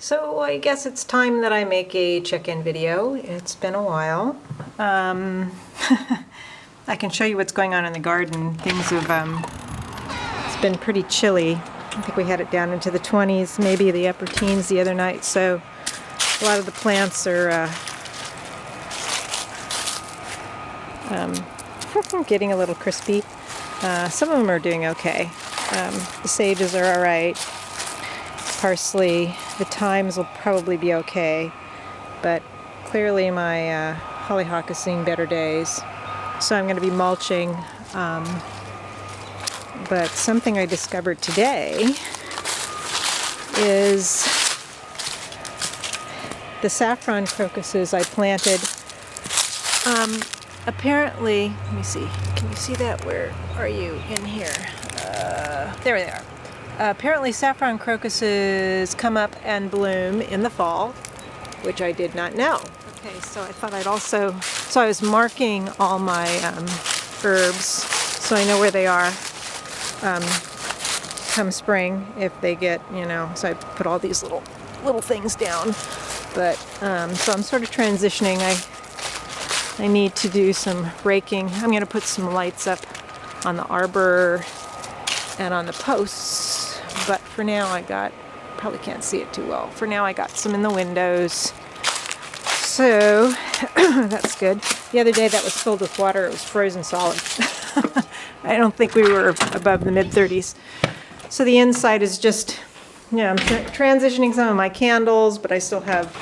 So I guess it's time that I make a check-in video. It's been a while. I can show you what's going on in the garden. Things have, it's been pretty chilly. I think we had it down into the 20s, maybe the upper teens the other night, so a lot of the plants are getting a little crispy. Some of them are doing okay. The sages are all right. Parsley, the thymes will probably be okay, but clearly my hollyhock has seen better days. So I'm going to be mulching, but something I discovered today is the saffron crocuses I planted. Apparently, let me see, can you see that? Where are you in here? There they are. Apparently saffron crocuses come up and bloom in the fall, which I did not know. Okay, so I thought I'd also, so I was marking all my herbs so I know where they are come spring if they get, you know, so I put all these little things down. But, so I'm sort of transitioning. I need to do some raking. I'm going to put some lights up on the arbor and on the posts. But for now probably can't see it too well. For now I got some in the windows. So that's good. The other day that was filled with water. It was frozen solid. I don't think we were above the mid-30s. So the inside is just, yeah, I'm transitioning some of my candles, but I still have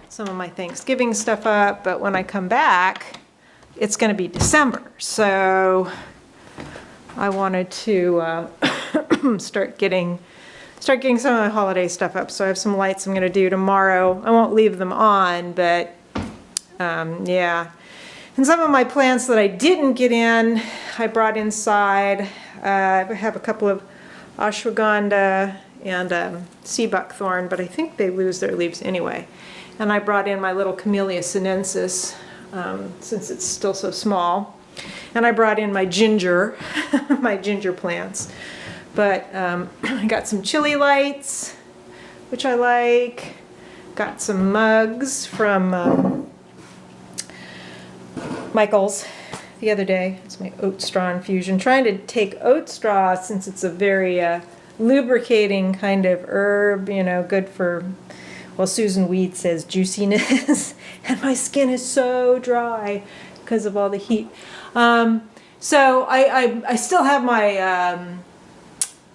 some of my Thanksgiving stuff up. But when I come back, it's going to be December. So I wanted to start getting some of my holiday stuff up. So I have some lights I'm going to do tomorrow. I won't leave them on, but yeah. And some of my plants that I didn't get in, I brought inside. I have a couple of ashwagandha and sea buckthorn, but I think they lose their leaves anyway. And I brought in my little Camellia sinensis, since it's still so small. And I brought in my ginger, my ginger plants. But I got some chili lights, which I like. Got some mugs from Michael's the other day. It's my oat straw infusion. Trying to take oat straw, since it's a very lubricating kind of herb, you know, good for, well, Susan Weed says juiciness. And my skin is so dry because of all the heat. So I still have my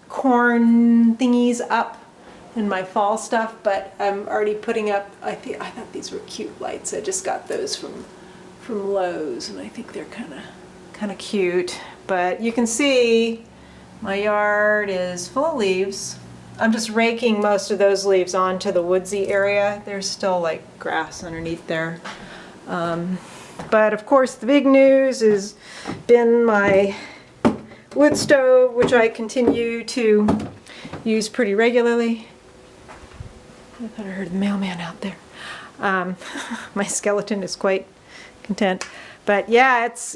corn thingies up and my fall stuff, but I'm already putting up, I thought these were cute lights. I just got those from Lowe's, and I think they're kind of cute. But you can see my yard is full of leaves. I'm just raking most of those leaves onto the woodsy area. There's still like grass underneath there. But of course the big news has been my wood stove, which I continue to use pretty regularly. I thought I heard the mailman out there. My skeleton is quite content, but yeah, it's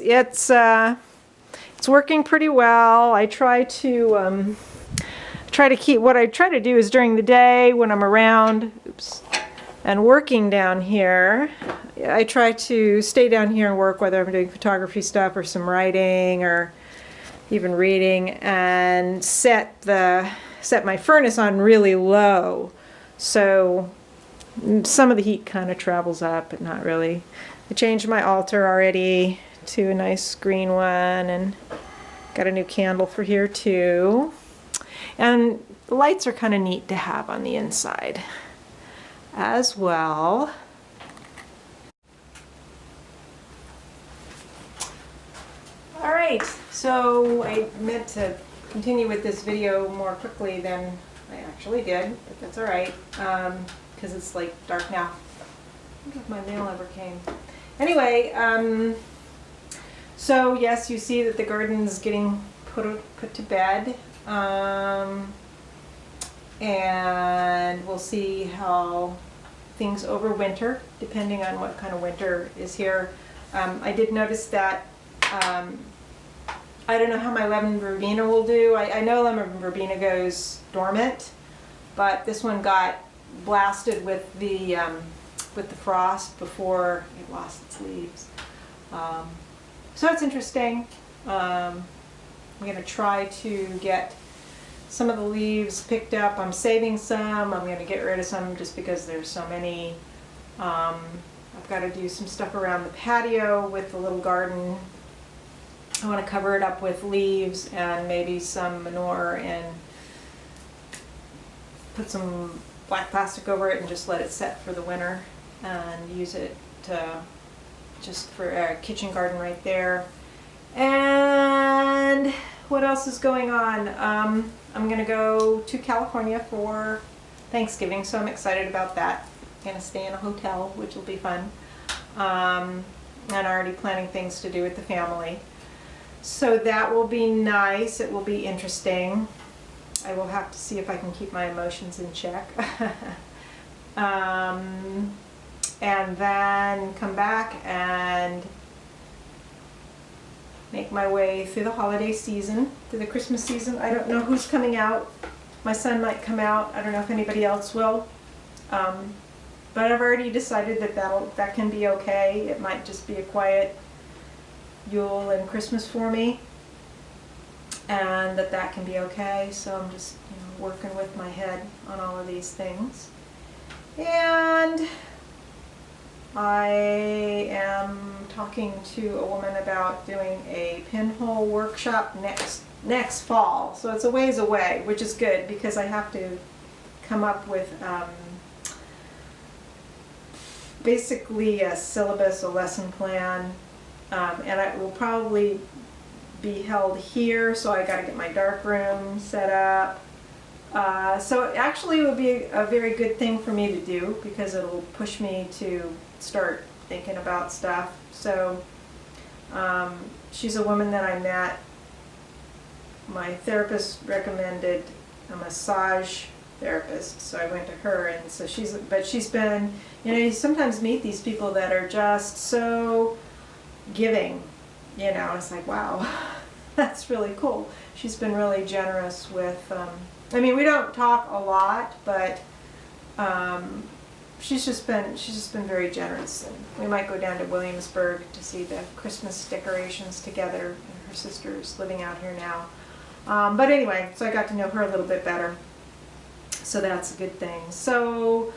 working pretty well. I try to keep, what I try to do is during the day when I'm around, and working down here, I try to stay down here and work, whether I'm doing photography stuff or some writing or even reading, and set my furnace on really low, so some of the heat kind of travels up, but not really. I changed my altar already to a nice green one, and got a new candle for here too. And the lights are kind of neat to have on the inside as well. All right, so I meant to continue with this video more quickly than I actually did, but that's all right, because it's like dark now. I wonder if my mail ever came. Anyway, so yes, you see that the garden's getting put to bed, and we'll see how things overwinter, depending on what kind of winter is here. I did notice that I don't know how my lemon verbena will do. I know lemon verbena goes dormant, but this one got blasted with the frost before it lost its leaves. So it's interesting. I'm going to try to get some of the leaves picked up. I'm saving some. I'm going to get rid of some just because there's so many. I've got to do some stuff around the patio with the little garden. I want to cover it up with leaves and maybe some manure and put some black plastic over it and just let it set for the winter and use it to, just for a kitchen garden right there. And what else is going on? I'm going to go to California for Thanksgiving, so I'm excited about that. I'm going to stay in a hotel, which will be fun. And already planning things to do with the family. So that will be nice. It will be interesting. I will have to see if I can keep my emotions in check. And then come back and make my way through the holiday season, through the Christmas season. I don't know who's coming out. My son might come out. I don't know if anybody else will. But I've already decided that that can be okay. It might just be a quiet Yule and Christmas for me, and that can be okay. So I'm just working with my head on all of these things. And I am talking to a woman about doing a pinhole workshop next fall. So it's a ways away, which is good because I have to come up with basically a syllabus, a lesson plan, and it will probably be held here, so I got to get my dark room set up. So actually it would be a very good thing for me to do because it'll push me to start thinking about stuff. So she's a woman that I met. My therapist recommended a massage therapist, so I went to her, and so she's been, you sometimes meet these people that are just so giving, it's like, wow, that's really cool. She's been really generous with, I mean, we don't talk a lot, but she's just been very generous. And we might go down to Williamsburg to see the Christmas decorations together, and her sister's living out here now. But anyway, so I got to know her a little bit better. So that's a good thing. So,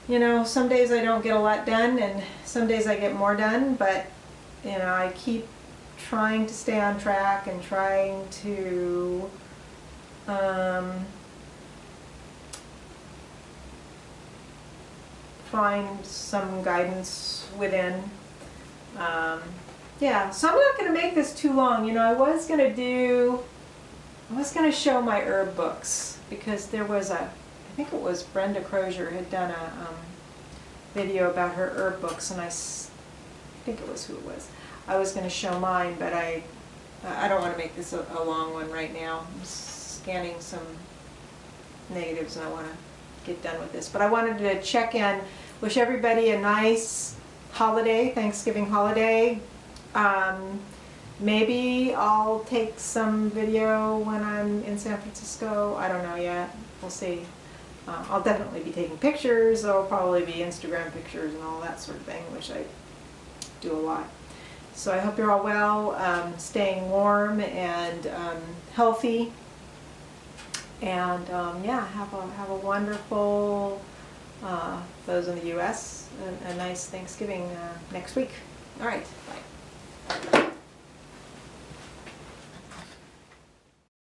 some days I don't get a lot done, and some days I get more done, but, I keep trying to stay on track and trying to find some guidance within. Yeah, so I'm not going to make this too long. I was going to show my herb books, because there was I think it was Brenda Crozier had done a video about her herb books, and I think it was who it was. I was going to show mine, but I don't want to make this a long one right now. I'm scanning some negatives and I want to get done with this. But I wanted to check in, wish everybody a nice holiday, Thanksgiving holiday. Maybe I'll take some video when I'm in San Francisco. I don't know yet. We'll see. I'll definitely be taking pictures. There'll probably be Instagram pictures and all that sort of thing, which I do a lot. So I hope you're all well, staying warm and healthy. And yeah, have a wonderful, those in the U.S., a nice Thanksgiving next week. All right, bye.